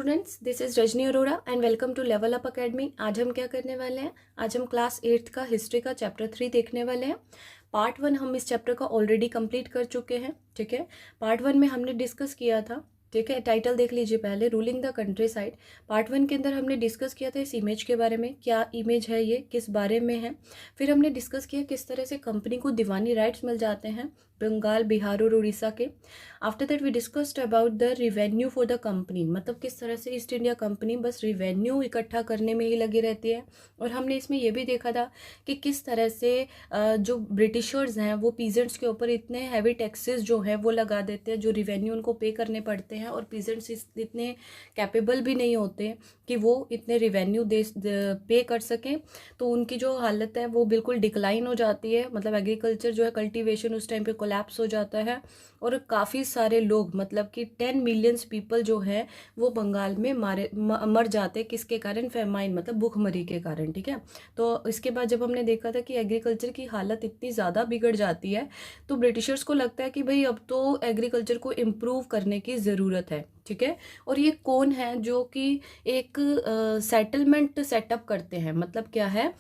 Students, this is Rajni Arora and welcome to Level Up Academy. आज हम क्या करने वाले हैं? आज हम क्लास 8th का हिस्ट्री का चैप्टर 3 देखने वाले हैं। पार्ट 1 हम इस चैप्टर का ऑलरेडी कंप्लीट कर चुके हैं। ठीक है, पार्ट 1 में हमने डिस्कस किया था। ठीक है, टाइटल देख लीजिए पहले, ruling the country side. Part 1 के अंदर हमने डिस्कस किया था इस इमेज के बारे में, क्या इमेज है ये, किस बारे में है। फिर हमने डिस्कस किया किस तरह से कंपनी को दीवानी राइट्स मिल जाते हैं बंगाल, बिहार और उड़ीसा के। After that we discussed about the revenue for the company, मतलब किस तरह से ईस्ट इंडिया कंपनी बस रिवेन्यू इकट्ठा करने में ही लगी रहती है। और हमने इसमें यह भी देखा था कि किस तरह से जो ब्रिटिशर्स हैं वो पीजेंट्स के ऊपर इतने हैवी टैक्सेस जो है वो लगा देते हैं, जो रिवेन्यू उनको पे करने पड़ते हैं, और पीजेंट्स इतने कैपेबल भी नहीं होते कि वो इतने रिवेन्यू पे कर सकें। तो उनकी जो हालत है वो बिल्कुल डिक्लाइन हो जाती है, मतलब एग्रीकल्चर जो है, कल्टीवेशन उस टाइम पे कोलैप्स हो जाता है। और काफ़ी सारे लोग, मतलब कि 10 मिलियंस पीपल जो है वो बंगाल में मर जाते, किसके कारण? फेमाइन, मतलब भूखमरी के कारण। ठीक है, तो इसके बाद जब हमने देखा था कि एग्रीकल्चर की हालत इतनी ज़्यादा बिगड़ जाती है, तो ब्रिटिशर्स को लगता है कि भाई अब तो एग्रीकल्चर को इम्प्रूव करने की ज़रूरत है। ठीक है, और ये कौन है जो कि एक सेटलमेंट सेटअप करते हैं? मतलब क्या है,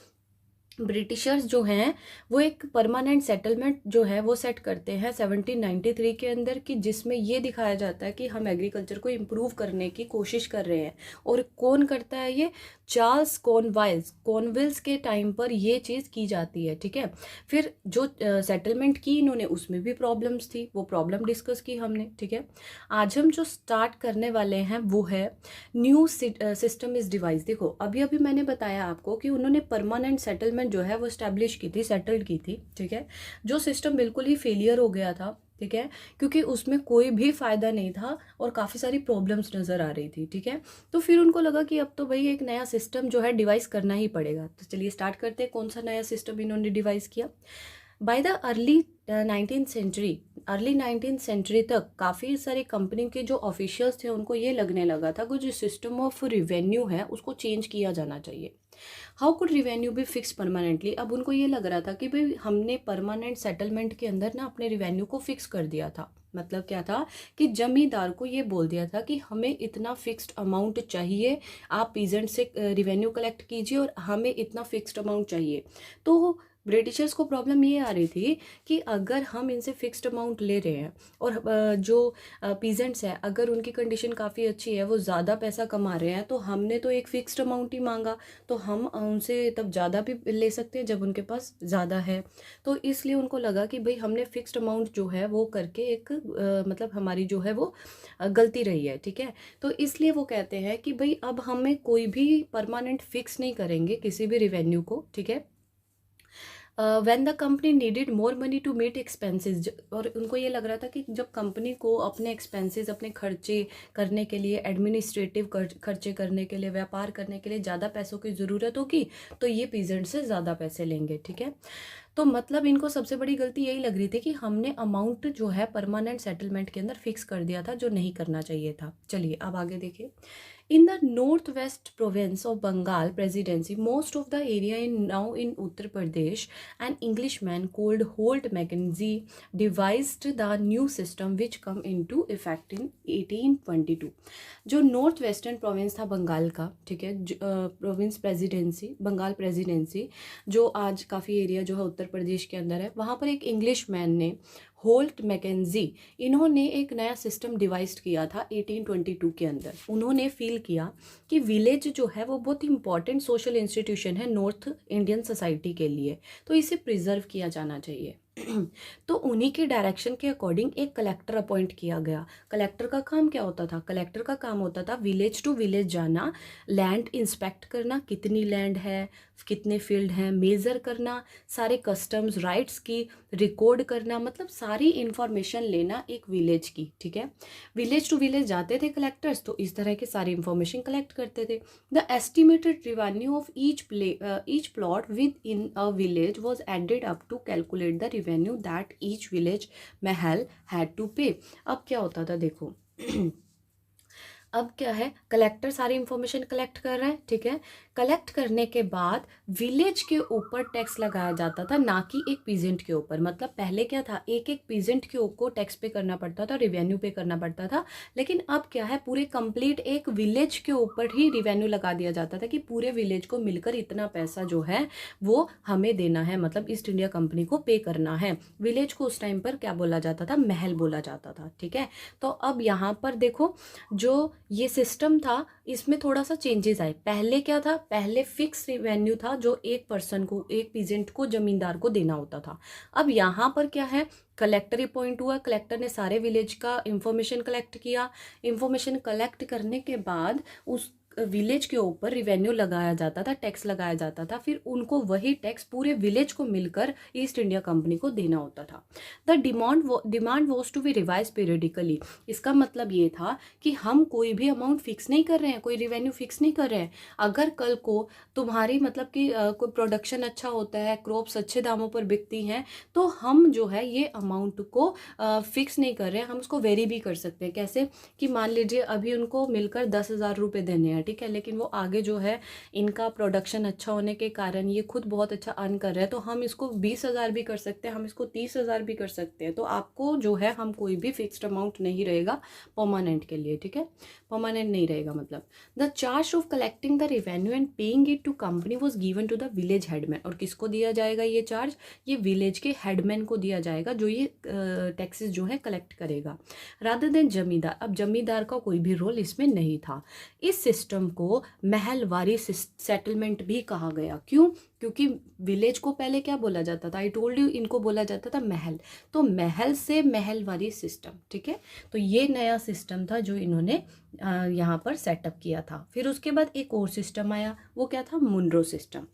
ब्रिटिशर्स जो हैं वो एक परमानेंट सेटलमेंट जो है वो सेट करते हैं 1793 के अंदर, कि जिसमें ये दिखाया जाता है कि हम एग्रीकल्चर को इम्प्रूव करने की कोशिश कर रहे हैं। और कौन करता है ये? चार्ल्स कॉर्नवालिस के टाइम पर ये चीज़ की जाती है। ठीक है, फिर जो सेटलमेंट की इन्होंने उसमें भी प्रॉब्लम्स थी, वो प्रॉब्लम डिस्कस की हमने। ठीक है, आज हम जो स्टार्ट करने वाले हैं वो है न्यू सिस्टम इज डिवाइस। देखो, अभी अभी मैंने बताया आपको कि उन्होंने परमानेंट सेटलमेंट जो है वो स्टैब्लिश की थी, सेटल्ड की थी। ठीक है, जो सिस्टम बिल्कुल ही फेलियर हो गया था। ठीक है, क्योंकि उसमें कोई भी फायदा नहीं था और काफ़ी सारी प्रॉब्लम्स नज़र आ रही थी। ठीक है, तो फिर उनको लगा कि अब तो भाई एक नया सिस्टम जो है डिवाइस करना ही पड़ेगा। तो चलिए स्टार्ट करते हैं, कौन सा नया सिस्टम इन्होंने डिवाइस किया। By the early 19th century तक काफ़ी सारी कंपनी के जो ऑफिशियल्स थे उनको ये लगने लगा था कि जो सिस्टम ऑफ रिवेन्यू है उसको चेंज किया जाना चाहिए। हाउ कुड रिवेन्यू भी फिक्स परमानेंटली? अब उनको ये लग रहा था कि भाई हमने परमानेंट सेटलमेंट के अंदर ना अपने रिवेन्यू को फिक्स कर दिया था। मतलब क्या था कि जमींदार को ये बोल दिया था कि हमें इतना फिक्स्ड अमाउंट चाहिए, आप पीजेंट से रिवेन्यू कलेक्ट कीजिए और हमें इतना फिक्स्ड अमाउंट चाहिए। तो ब्रिटिशर्स को प्रॉब्लम ये आ रही थी कि अगर हम इनसे फिक्स्ड अमाउंट ले रहे हैं और जो पीजेंट्स हैं अगर उनकी कंडीशन काफ़ी अच्छी है, वो ज़्यादा पैसा कमा रहे हैं, तो हमने तो एक फिक्स्ड अमाउंट ही मांगा, तो हम उनसे तब ज़्यादा भी ले सकते हैं जब उनके पास ज़्यादा है। तो इसलिए उनको लगा कि भाई हमने फिक्स्ड अमाउंट जो है वो करके एक मतलब हमारी जो है वो गलती रही है। ठीक है, तो इसलिए वो कहते हैं कि भाई अब हमें कोई भी परमानेंट फिक्स नहीं करेंगे किसी भी रिवेन्यू को। ठीक है, when the company needed more money to meet expenses, और उनको ये लग रहा था कि जब कंपनी को अपने एक्सपेंसेस, अपने खर्चे करने के लिए, एडमिनिस्ट्रेटिव खर्चे करने के लिए, व्यापार करने के लिए ज़्यादा पैसों की ज़रूरत होगी, तो ये पीजेंट से ज़्यादा पैसे लेंगे। ठीक है, तो मतलब इनको सबसे बड़ी गलती यही लग रही थी कि हमने अमाउंट जो है परमानेंट सेटलमेंट के अंदर फिक्स कर दिया था, जो नहीं करना चाहिए था। चलिए अब आगे देखिए। In the northwest province of Bengal Presidency, most of the area now in Uttar Pradesh, an Englishman called Holt Mackenzie devised the new system which come into effect in 1822. जो नॉर्थ वेस्टर्न प्रोविंस था बंगाल का, ठीक है, province presidency, Bengal presidency, जो आज काफ़ी area जो है उत्तर प्रदेश के अंदर है, वहाँ पर एक इंग्लिश मैन ने, होल्ट मैकेंजी, इन्होंने एक नया सिस्टम डिवाइस किया था 1822 के अंदर। उन्होंने फील किया कि विलेज जो है वो बहुत इंपॉर्टेंट सोशल इंस्टीट्यूशन है नॉर्थ इंडियन सोसाइटी के लिए, तो इसे प्रिजर्व किया जाना चाहिए। तो उन्हीं के डायरेक्शन के अकॉर्डिंग एक कलेक्टर अपॉइंट किया गया। कलेक्टर का काम क्या होता था? कलेक्टर का काम होता था विलेज टू विलेज जाना, लैंड इंस्पेक्ट करना, कितनी लैंड है, कितने फील्ड हैं, मेज़र करना, सारे कस्टम्स राइट्स की रिकॉर्ड करना, मतलब सारी इंफॉर्मेशन लेना एक विलेज की। ठीक है, विलेज टू विलेज जाते थे कलेक्टर्स, तो इस तरह की सारी इंफॉर्मेशन कलेक्ट करते थे। The estimated revenue of each plot within a village was added up to calculate the revenue that each village mahal had to pay. अब क्या होता था देखो अब क्या है, कलेक्टर सारी इंफॉर्मेशन कलेक्ट कर रहा है, ठीक है। कलेक्ट करने के बाद विलेज के ऊपर टैक्स लगाया जाता था, ना कि एक पीजेंट के ऊपर। मतलब पहले क्या था, एक एक पीजेंट के ऊपर टैक्स पे करना पड़ता था, रिवेन्यू पे करना पड़ता था। लेकिन अब क्या है, पूरे कंप्लीट एक विलेज के ऊपर ही रिवेन्यू लगा दिया जाता था कि पूरे विलेज को मिलकर इतना पैसा जो है वो हमें देना है, मतलब ईस्ट इंडिया कंपनी को पे करना है। विलेज को उस टाइम पर क्या बोला जाता था, महल बोला जाता था, ठीक है। तो अब यहाँ पर देखो, जो ये सिस्टम था इसमें थोड़ा सा चेंजेस आए। पहले क्या था, पहले फिक्स रेवेन्यू था जो एक पर्सन को, एक पीजेंट को, जमींदार को देना होता था। अब यहाँ पर क्या है, कलेक्टर अपॉइंट हुआ, कलेक्टर ने सारे विलेज का इंफॉर्मेशन कलेक्ट किया। इंफॉर्मेशन कलेक्ट करने के बाद उस विलेज के ऊपर रिवेन्यू लगाया जाता था, टैक्स लगाया जाता था, फिर उनको वही टैक्स पूरे विलेज को मिलकर ईस्ट इंडिया कंपनी को देना होता था। The demand was to be revise periodically. इसका मतलब ये था कि हम कोई भी अमाउंट फिक्स नहीं कर रहे हैं, कोई रिवेन्यू फिक्स नहीं कर रहे हैं। अगर कल को तुम्हारी मतलब कि कोई प्रोडक्शन अच्छा होता है, क्रॉप्स अच्छे दामों पर बिकती हैं, तो हम जो है ये अमाउंट को फिक्स नहीं कर रहे हैं, हम उसको वेरी भी कर सकते हैं। कैसे कि मान लीजिए अभी उनको मिलकर 10,000 रुपये देने हैं, ठीक है, लेकिन वो आगे जो है इनका प्रोडक्शन अच्छा होने के कारण ये खुद बहुत अच्छा अर्न कर रहे हैं, तो हम इसको 20,000 भी कर सकते हैं, हम इसको 30,000 भी कर सकते हैं। तो आपको जो है, हम कोई भी फिक्स्ड अमाउंट नहीं रहेगा परमानेंट के लिए, ठीक है, परमानेंट नहीं रहेगा। मतलब the charge of collecting the revenue and paying it to company was given to the village headman. और किसको दिया जाएगा ये चार्ज, ये विलेज के हेडमैन को दिया जाएगा जो ये टैक्सेस जो है कलेक्ट करेगा, रादर देन जमींदार। अब जमींदार का कोई भी रोल इसमें नहीं था। इस सिस्टम को महलवारी सेटलमेंट भी कहा गया। क्यों, क्योंकि विलेज को पहले क्या बोला जाता था, आई टोल्ड यू, इनको बोला जाता था महल, तो महल से महलवारी सिस्टम, ठीक है। तो ये नया सिस्टम था जो इन्होंने यहाँ पर सेटअप किया था। फिर उसके बाद एक और सिस्टम आया, वो क्या था, मुनरो सिस्टम।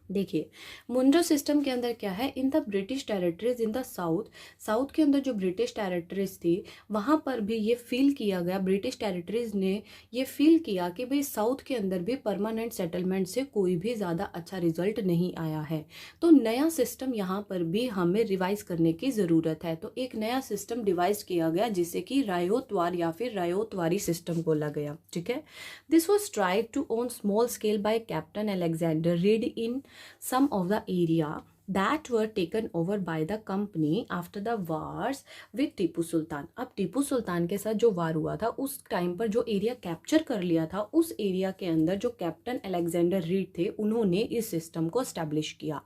देखिए, मुनरो सिस्टम के अंदर क्या है, in the British territories in the south, south के अंदर जो ब्रिटिश टेरिटरीज थी वहाँ पर भी ये फील किया गया, ब्रिटिश टेरिटरीज ने ये फील किया कि भाई साउथ के अंदर भी परमानेंट सेटलमेंट से कोई भी ज़्यादा अच्छा रिजल्ट नहीं आया है, तो नया सिस्टम यहाँ पर भी हमें रिवाइज करने की ज़रूरत है। तो एक नया सिस्टम डिवाइज किया गया जिसे कि रायोतवार या फिर रायोतवारी सिस्टम बोला गया, ठीक है। This was tried to on small scale by Captain Alexander Read in some of the area that were taken over by the company after the wars with Tipu Sultan. अब टीपू सुल्तान के साथ जो वार हुआ था उस टाइम पर जो एरिया कैप्चर कर लिया था, उस एरिया के अंदर जो कैप्टन अलेक्जेंडर रीड थे उन्होंने इस सिस्टम को एस्टैब्लिश किया।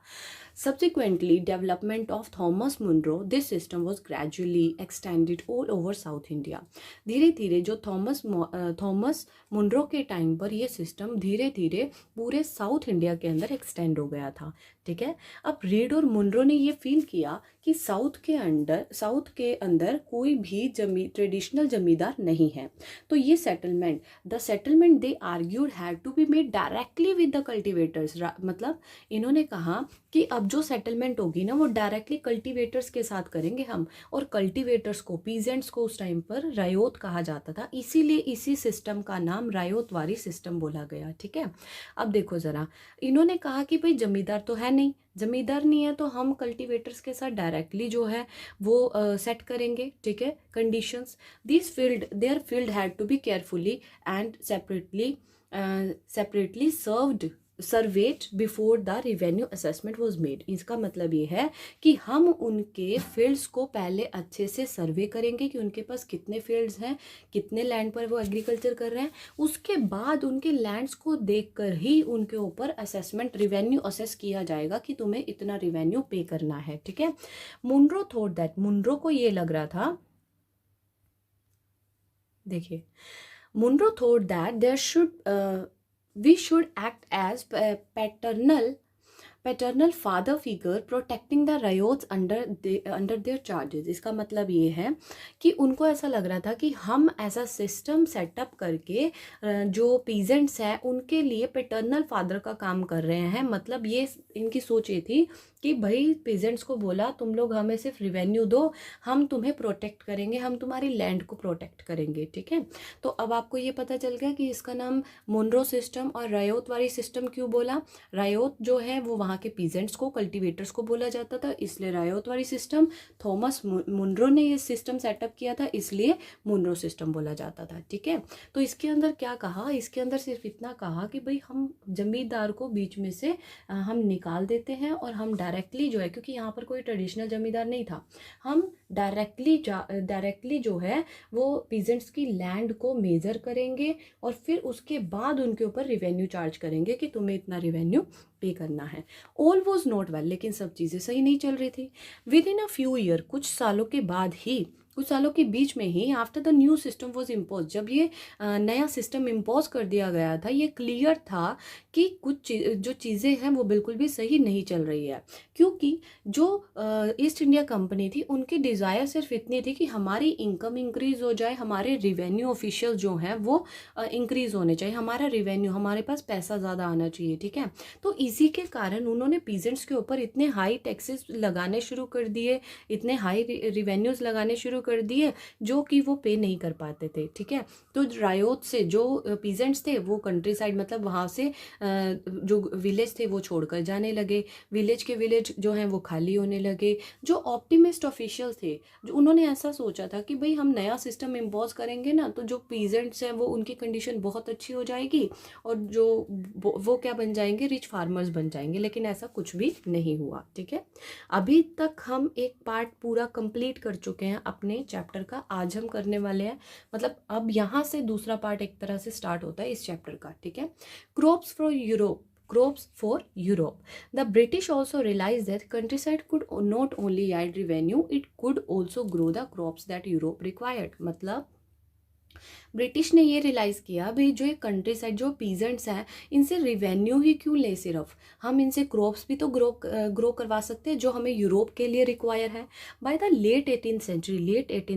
Subsequently, development of Thomas Munro, this system was gradually extended all over South India. धीरे धीरे जो थॉमस मुनरो के टाइम पर ये सिस्टम धीरे धीरे पूरे साउथ इंडिया के अंदर एक्सटेंड हो गया था, ठीक है। अब रीड और मुनरो ने ये फील किया कि साउथ के अंदर कोई भी ट्रेडिशनल जमींदार नहीं है, तो ये the settlement they argued had to be made directly with the cultivators. मतलब इन्होंने कहा कि अब जो सेटलमेंट होगी ना वो डायरेक्टली कल्टीवेटर्स के साथ करेंगे हम, और कल्टीवेटर्स को, पीजेंट्स को उस टाइम पर रायोत कहा जाता था, इसीलिए इसी सिस्टम का नाम रायोतवारी सिस्टम बोला गया, ठीक है। अब देखो ज़रा, इन्होंने कहा कि भाई जमींदार तो है नहीं, जमींदार नहीं है तो हम कल्टीवेटर्स के साथ डायरेक्टली जो है वो सेट करेंगे, ठीक है, conditions. Their field had to be carefully and separately surveyed before the revenue assessment was made. इसका मतलब ये है कि हम उनके फील्ड्स को पहले अच्छे से सर्वे करेंगे कि उनके पास कितने फील्ड्स हैं, कितने लैंड पर वो एग्रीकल्चर कर रहे हैं, उसके बाद उनके लैंड्स को देखकर ही उनके ऊपर असेसमेंट, रिवेन्यू असेस किया जाएगा कि तुम्हें इतना रिवेन्यू पे करना है, ठीक है। मुनरो थॉट दैट, मुनरो को ये लग रहा था, देखिए, Munro thought that we should act as paternal father figure protecting the ryots under their charges. इसका मतलब ये है कि उनको ऐसा लग रहा था कि हम ऐसा सिस्टम सेटअप करके जो पीजेंट्स हैं उनके लिए पैटर्नल फादर का काम कर रहे हैं। मतलब ये इनकी सोच ये थी कि भाई पीजेंट्स को बोला तुम लोग हमें सिर्फ रिवेन्यू दो, हम तुम्हें प्रोटेक्ट करेंगे, हम तुम्हारी लैंड को प्रोटेक्ट करेंगे, ठीक है। तो अब आपको ये पता चल गया कि इसका नाम मुनरो सिस्टम और रायोतवारी सिस्टम क्यों बोला। रायोत जो है वो वहाँ वहाँ के पीजेंट्स को, कल्टिवेटर्स को बोला जाता था, इसलिए रायोट वाली सिस्टम। थॉमस मुनरो ने ये सिस्टम सेटअप किया था, इसलिए मुनरो सिस्टम बोला जाता था। ठीक है, तो इसके अंदर क्या कहा, इसके अंदर सिर्फ इतना कहा कि भाई हम जमींदार को बीच में से हम निकाल देते हैं और हम डायरेक्टली जो है, क्योंकि यहाँ पर कोई ट्रेडिशनल जमींदार नहीं था, हम डायरेक्टली जो है वो पीजेंट्स की लैंड को मेजर करेंगे और फिर उसके बाद उनके ऊपर रिवेन्यू चार्ज करेंगे कि तुम्हें इतना रिवेन्यू पे करना है। ऑल वॉज नॉट वेल, लेकिन सब चीज़ें सही नहीं चल रही थी। With in a few year, कुछ सालों के बाद ही, कुछ सालों के बीच में ही, after the new system was impose, जब ये नया सिस्टम इम्पोज कर दिया गया था, ये क्लियर था कि कुछ जो चीज़ें हैं वो बिल्कुल भी सही नहीं चल रही है। क्योंकि जो ईस्ट इंडिया कंपनी थी, उनकी डिज़ायर सिर्फ इतनी थी कि हमारी इनकम इंक्रीज़ हो जाए, हमारे रिवेन्यू ऑफिशियल जो हैं वो इंक्रीज़ होने चाहिए, हमारा रिवेन्यू, हमारे पास पैसा ज़्यादा आना चाहिए। ठीक है, तो इसी के कारण उन्होंने पीजेंट्स के ऊपर इतने हाई टैक्सेस लगाने शुरू कर दिए, इतने हाई रिवेन्यूज़ लगाने शुरू कर दिए जो कि वो पे नहीं कर पाते थे। ठीक है, तो रायोट से जो पीजेंट्स थे वो कंट्री साइड, मतलब वहाँ से जो विलेज थे वो छोड़कर जाने लगे, विलेज के विलेज जो हैं वो खाली होने लगे। जो ऑप्टिमिस्ट ऑफिशियल थे, जो उन्होंने ऐसा सोचा था कि भाई हम नया सिस्टम इम्पोज करेंगे ना, तो जो पीजेंट्स हैं वो उनकी कंडीशन बहुत अच्छी हो जाएगी और जो वो क्या बन जाएंगे, रिच फार्मर्स बन जाएंगे। लेकिन ऐसा कुछ भी नहीं हुआ। ठीक है, अभी तक हम एक पार्ट पूरा कंप्लीट कर चुके हैं अपने चैप्टर का, आज हम करने वाले हैं, मतलब अब यहाँ से दूसरा पार्ट एक तरह से स्टार्ट होता है इस चैप्टर का। ठीक है, crops for Europe, crops for Europe. The British also realized that countryside could not only add revenue, it could also grow the crops that Europe required. मतलब ब्रिटिश ने ये रियलाइज़ किया भाई जो ये कंट्री साइड जो पीजेंट्स हैं, इनसे रिवेन्यू ही क्यों ले, सिर्फ हम इनसे क्रॉप्स भी तो ग्रो करवा सकते हैं जो हमें यूरोप के लिए रिक्वायर है। By the late 18th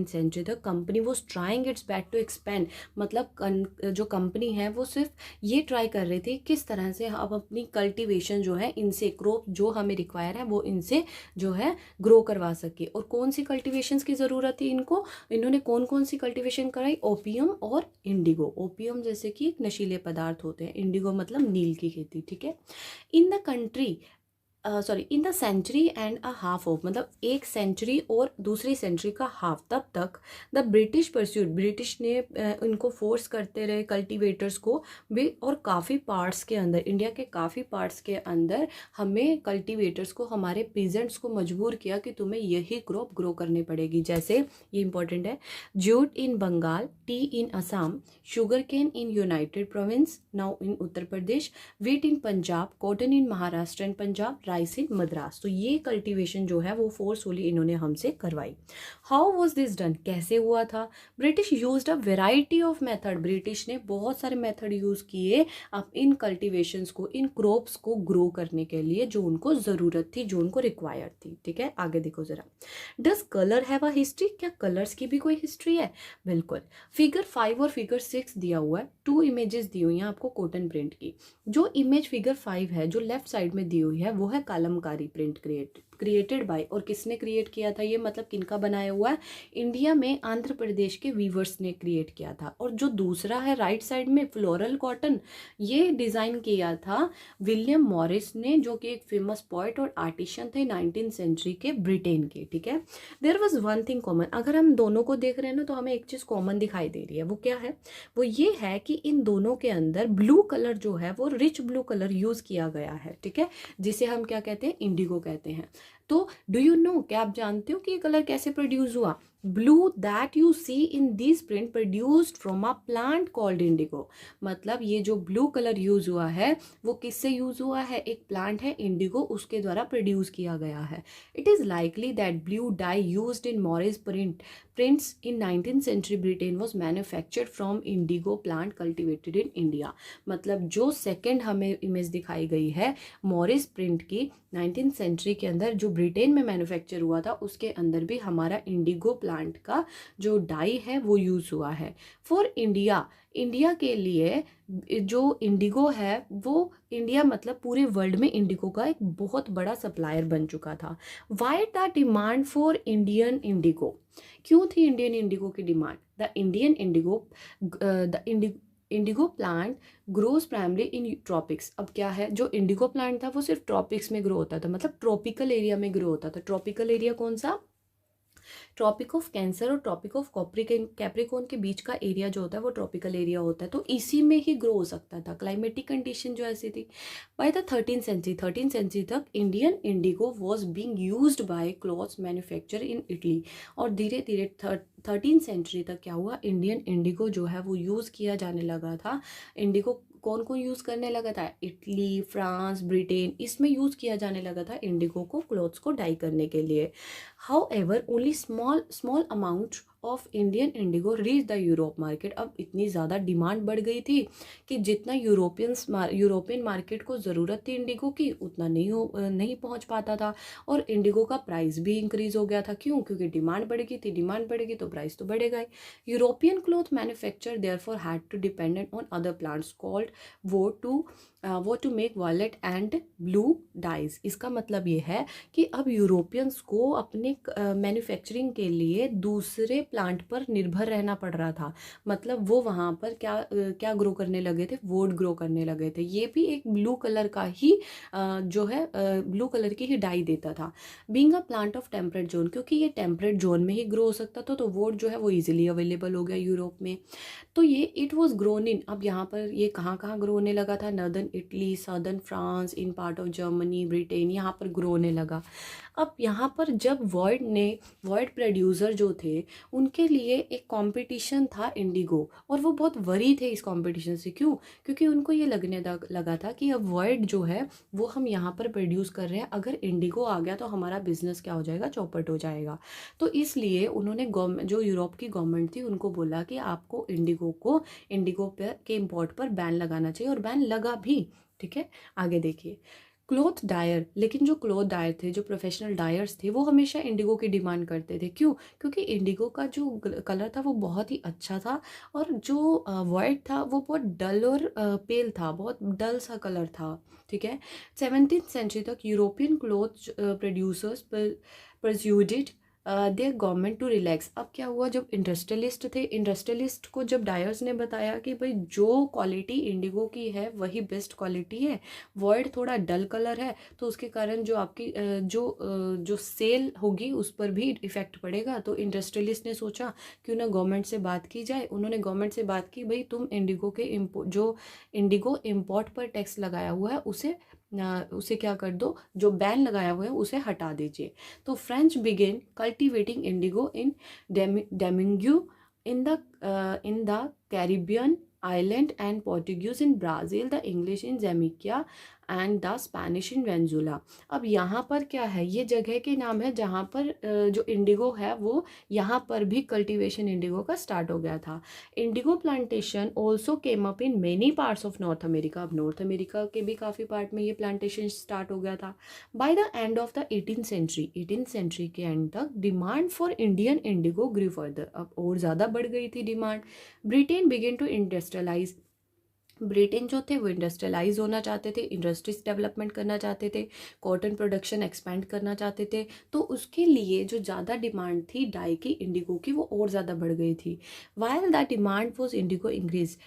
century the company was trying its best to expand, मतलब जो कंपनी है वो सिर्फ ये ट्राई कर रही थी किस तरह से हम अपनी कल्टिवेशन जो है इनसे, क्रॉप जो हमें रिक्वायर है वो इनसे जो है ग्रो करवा सके। और कौन सी कल्टिवेशन की ज़रूरत थी इनको, इन्होंने कौन कौन सी कल्टिवेशन कराई, ओपियम और इंडिगो। ओपियम जैसे कि नशीले पदार्थ होते हैं, इंडिगो मतलब नील की खेती। ठीक है, in the country in the century and a half of, मतलब एक सेंचुरी और दूसरी सेंचुरी का हाफ, तब तक द ब्रिटिश परस्यूट, ब्रिटिश ने इनको फोर्स करते रहे कल्टीवेटर्स को भी, और काफ़ी पार्ट्स के अंदर, इंडिया के काफ़ी पार्ट्स के अंदर हमें कल्टीवेटर्स को, हमारे पीजेंट्स को मजबूर किया कि तुम्हें यही क्रॉप ग्रो करनी पड़ेगी। जैसे ये इंपॉर्टेंट है, jute in Bengal, tea in Assam, sugar cane in United province now in Uttar Pradesh, wheat in Punjab, cotton in Maharashtra and Punjab, rice in Madras. तो ये कल्टीवेशन जो है वो फोर्सफुली इन्होंने हमसे करवाई। हाउ वॉज दिस डन, कैसे हुआ था, British used a variety of method, British ने बहुत सारे मेथड यूज़ किए अब इन कल्टीवेशंस को, इन क्रॉप्स को ग्रो करने के लिए जो उनको ज़रूरत थी, जो उनको रिक्वायर्ड थी। ठीक है, आगे देखो ज़रा, does colour have a history, क्या कलर्स की भी कोई हिस्ट्री है? बिल्कुल, फिगर 5 और फिगर 6 दिया हुआ है, 2 इमेजेस दी हुई हैं आपको कॉटन प्रिंट की। जो इमेज फिगर 5 है, जो लेफ्ट साइड में दी हुई है, वो है कालमकारी प्रिंट क्रिएटेड बाय, और किसने क्रिएट किया था ये, मतलब किनका बनाया हुआ है, इंडिया में आंध्र प्रदेश के वीवर्स ने क्रिएट किया था। और जो दूसरा है राइट साइड में फ्लोरल कॉटन, ये डिज़ाइन किया था विलियम मॉरिस ने, जो कि एक फेमस पोइट और आर्टिशियन थे 19th सेंचुरी के ब्रिटेन के। ठीक है, there was one thing common, अगर हम दोनों को देख रहे हैं ना तो हमें एक चीज़ कॉमन दिखाई दे रही है, वो क्या है, वो ये है कि इन दोनों के अंदर ब्लू कलर जो है वो रिच ब्लू कलर यूज़ किया गया है। ठीक है, जिसे हम क्या कहते हैं, इंडिगो कहते हैं। तो डू यू नो, क्या आप जानते हो कि ये कलर कैसे प्रोड्यूस हुआ? Blue that you see in this print produced from a plant called indigo, मतलब ये जो ब्लू कलर यूज हुआ है वो किससे यूज हुआ है, एक प्लांट है इंडिगो, उसके द्वारा प्रोड्यूस किया गया है। It is likely that blue die used in Morris prints in 19th century Britain was manufactured from indigo plant cultivated in India। मतलब जो सेकंड हमें इमेज दिखाई गई है मॉरिस प्रिंट की 19th सेंचुरी के अंदर जो ब्रिटेन में मैन्युफैक्चर हुआ था, उसके अंदर भी हमारा इंडिगो प्लांट का जो डाई है वो यूज़ हुआ है। फॉर इंडिया, इंडिया के लिए जो इंडिगो है वो इंडिया मतलब पूरे वर्ल्ड में इंडिगो का एक बहुत बड़ा सप्लायर बन चुका था। Why the demand for Indian Indigo, क्यों थी इंडियन इंडिगो की demand? The Indian Indigo Indigo plant grows primary in tropics. अब क्या है, जो इंडिगो प्लांट था वो सिर्फ ट्रॉपिक्स में ग्रो होता था, मतलब ट्रॉपिकल एरिया में ग्रो होता था। ट्रॉपिकल एरिया कौन सा, ट्रॉपिक ऑफ कैंसर और ट्रॉपिक ऑफ कैप्रिकॉर्न के बीच का एरिया जो होता है वो ट्रॉपिकल एरिया होता है, तो इसी में ही ग्रो हो सकता था। क्लाइमेटिक कंडीशन जो ऐसी थी। बाय द 13th century तक Indian Indigo was being use by clothes manufacture in Italy. और धीरे धीरे 13th century तक क्या हुआ, इंडियन इंडिगो जो है वो यूज़ किया जाने लगा था। इंडिगो कौन कौन यूज़ करने लगा था, इटली, फ्रांस, ब्रिटेन, इसमें यूज़ किया जाने लगा था इंडिगो को क्लॉथ्स को डाई करने के लिए। However, only small amount of Indian Indigo reach the Europe market. अब इतनी ज़्यादा डिमांड बढ़ गई थी कि जितना यूरोपियन मार्केट को ज़रूरत थी इंडिगो की, उतना नहीं पहुंच पाता था। और इंडिगो का प्राइस भी इंक्रीज़ हो गया था। क्यों, क्योंकि डिमांड बढ़ गई थी, डिमांड बढ़ेगी तो प्राइस तो बढ़ेगा ही। European cloth manufacture therefore had to dependent on other plants called woad to make violet and blue dyes. इसका मतलब ये है कि अब यूरोपियंस को अपने मैन्युफैक्चरिंग के लिए दूसरे प्लांट पर निर्भर रहना पड़ रहा था। मतलब वो वहाँ पर क्या ग्रो करने लगे थे, वुड ग्रो करने लगे थे। ये भी एक ब्लू कलर का ही जो है ब्लू कलर की ही डाई देता था। Being a plant of temperate zone, क्योंकि ये टेम्परेट जोन में ही ग्रो हो सकता था, तो वुड जो है वो इजीली अवेलेबल हो गया यूरोप में। तो ये इट वॉज ग्रोन इन, अब यहाँ पर ये कहाँ कहाँ ग्रो होने लगा था, northern Italy, southern France, in part of Germany, Britain, यहाँ पर ग्रो होने लगा। अब यहाँ पर जब वॉइड प्रोड्यूसर जो थे उनके लिए एक कंपटीशन था इंडिगो, और वो बहुत वरी थे इस कंपटीशन से। क्यों, क्योंकि उनको ये लगा था कि अब वॉइड जो है वो हम यहाँ पर प्रोड्यूस कर रहे हैं, अगर इंडिगो आ गया तो हमारा बिजनेस क्या हो जाएगा, चौपट हो जाएगा। तो इसलिए उन्होंने जो यूरोप की गवर्नमेंट थी उनको बोला कि आपको इंडिगो के इम्पोर्ट पर बैन लगाना चाहिए, और बैन लगा भी। ठीक है, आगे देखिए। क्लॉथ डायर, लेकिन जो क्लॉथ डायर थे, जो प्रोफेशनल डायर्स थे, वो हमेशा इंडिगो की डिमांड करते थे। क्यों, क्योंकि इंडिगो का जो कलर था वो बहुत ही अच्छा था, और जो वाइट था वो बहुत डल और पेल था, बहुत डल सा कलर था। ठीक है, 17th century तक European cloth producers persuaded their government to relax. अब क्या हुआ, जब इंडस्ट्रियलिस्ट को जब डायर्स ने बताया कि भाई जो क्वालिटी इंडिगो की है वही बेस्ट क्वालिटी है, वॉइड थोड़ा डल कलर है, तो उसके कारण जो आपकी जो सेल होगी उस पर भी इफेक्ट पड़ेगा। तो इंडस्ट्रियलिस्ट ने सोचा क्यों ना गवर्नमेंट से बात की जाए। उन्होंने गवर्नमेंट से बात की, भाई तुम जो इंडिगो इम्पोर्ट पर टैक्स लगाया हुआ है उसे क्या कर दो, जो बैन लगाया हुआ है उसे हटा दीजिए। तो French began cultivating indigo in Domingue in the Caribbean island, and Portuguese in Brazil, the English in Jamaica and the Spanish in Venezuela। अब यहाँ पर क्या है, ये जगह के नाम है जहाँ पर जो इंडिगो है वो यहाँ पर भी कल्टीवेशन इंडिगो का स्टार्ट हो गया था। Indigo plantation also came up in many parts of north America. अब नॉर्थ अमेरिका के भी काफ़ी पार्ट में ये प्लांटेशन स्टार्ट हो गया था। By the end of the 18th century के एंड तक demand for Indian indigo grew further. अब और ज़्यादा बढ़ गई थी demand. Britain began to industrialise. Britain जो थे वो इंडस्ट्रियलाइज होना चाहते थे, इंडस्ट्रीज डेवलपमेंट करना चाहते थे, कॉटन प्रोडक्शन एक्सपेंड करना चाहते थे। तो उसके लिए जो ज़्यादा डिमांड थी डाई की, इंडिगो की, वो और ज़्यादा बढ़ गई थी। While that demand was Indigo increase,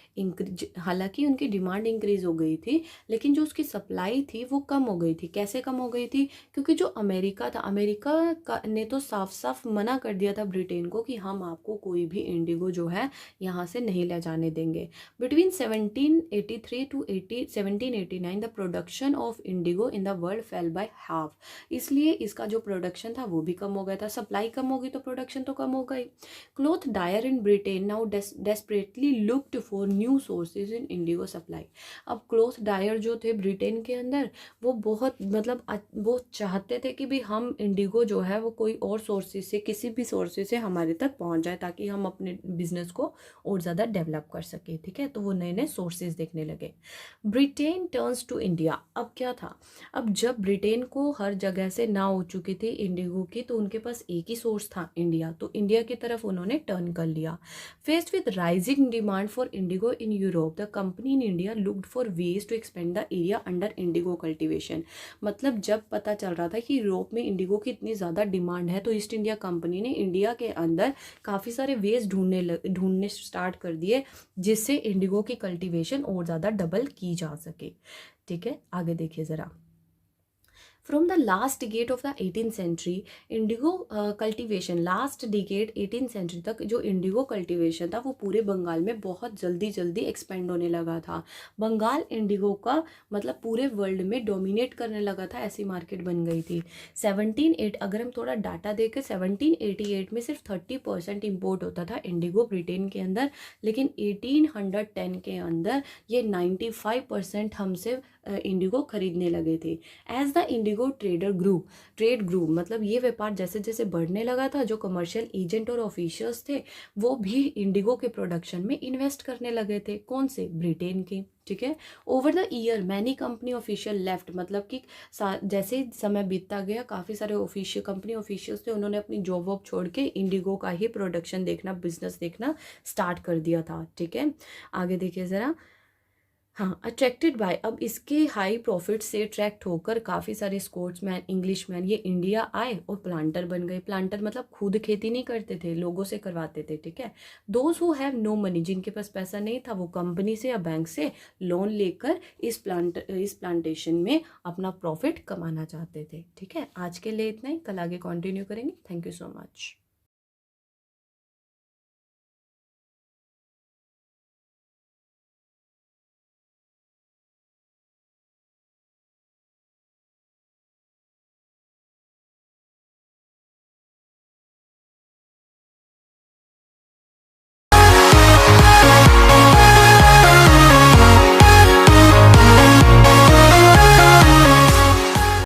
हालांकि उनकी डिमांड इंक्रीज हो गई थी, लेकिन जो उसकी सप्लाई थी वो कम हो गई थी। कैसे कम हो गई थी, क्योंकि जो अमेरिका था, ने तो साफ साफ मना कर दिया था ब्रिटेन को कि हम आपको कोई भी इंडिगो जो है यहाँ से नहीं ले जाने देंगे। Between 1783 to 1789 the production of Indigo in the world fail by half. इसलिए इसका जो प्रोडक्शन था वो भी कम हो गया था। सप्लाई कम होगी तो प्रोडक्शन तो कम हो गई। Cloth dyer in Britain now desperately looked for new sources in indigo supply. अब क्लॉथ डायर जो थे ब्रिटेन के अंदर वो बहुत वो चाहते थे कि भी हम इंडिगो जो है वो कोई और सोर्सेज से, किसी भी सोर्सेज से हमारे तक पहुंच जाए, ताकि हम अपने बिजनेस को और ज़्यादा डेवलप कर सके। ठीक है, तो वो नए नए सोर्सेज केसेस देखने लगे। Britain turns to India. अब क्या था, अब जब ब्रिटेन को हर जगह से ना हो चुकी थी इंडिगो की, तो उनके पास एक ही सोर्स था इंडिया, तो इंडिया की तरफ उन्होंने टर्न कर लिया। Faced with rising demand for indigo in Europe, the company in India looked for ways to expand the area under indigo cultivation. मतलब जब पता चल रहा था कि यूरोप में इंडिगो की इतनी ज़्यादा डिमांड है, तो ईस्ट इंडिया कंपनी ने इंडिया के अंदर काफ़ी सारे वेज ढूंढने स्टार्ट कर दिए, जिससे इंडिगो की कल्टीवेशन और ज़्यादा डबल की जा सके। ठीक है, आगे देखिए ज़रा। From the last decade of the 18th century, indigo cultivation, last decade 18th century तक जो इंडिगो कल्टीवेशन था वो पूरे बंगाल में बहुत जल्दी जल्दी एक्सपेंड होने लगा था। बंगाल इंडिगो का मतलब पूरे वर्ल्ड में डोमिनेट करने लगा था, ऐसी मार्केट बन गई थी। 1788, अगर हम थोड़ा डाटा देखें, 1788 में सिर्फ 30% इम्पोर्ट होता था इंडिगो ब्रिटेन के अंदर, लेकिन 1810 के अंदर ये 95% हमसे इंडिगो खरीदने लगे थे। एज द इंडिगो ट्रेड ग्रू, मतलब ये व्यापार जैसे जैसे बढ़ने लगा था, जो कमर्शियल एजेंट और ऑफिशियल्स थे वो भी इंडिगो के प्रोडक्शन में इन्वेस्ट करने लगे थे। कौन से? ब्रिटेन के। ठीक है, over the year many company official left, मतलब कि जैसे समय बीतता गया काफ़ी सारे कंपनी ऑफिशियल्स थे, उन्होंने अपनी जॉब वॉब छोड़ के इंडिगो का ही प्रोडक्शन देखना, बिजनेस देखना स्टार्ट कर दिया था। ठीक है, आगे देखिए ज़रा। हाँ, अट्रैक्टेड बाय, अब इसके हाई प्रॉफिट से अट्रैक्ट होकर काफ़ी सारे स्पोर्ट्समैन, इंग्लिशमैन ये इंडिया आए और प्लांटर बन गए। प्लांटर मतलब खुद खेती नहीं करते थे, लोगों से करवाते थे। ठीक है, those who have no money, जिनके पास पैसा नहीं था, वो कंपनी से या बैंक से लोन लेकर इस प्लांटेशन में अपना प्रॉफिट कमाना चाहते थे। ठीक है, आज के लिए इतना ही, कल आगे कंटिन्यू करेंगे। Thank you so much.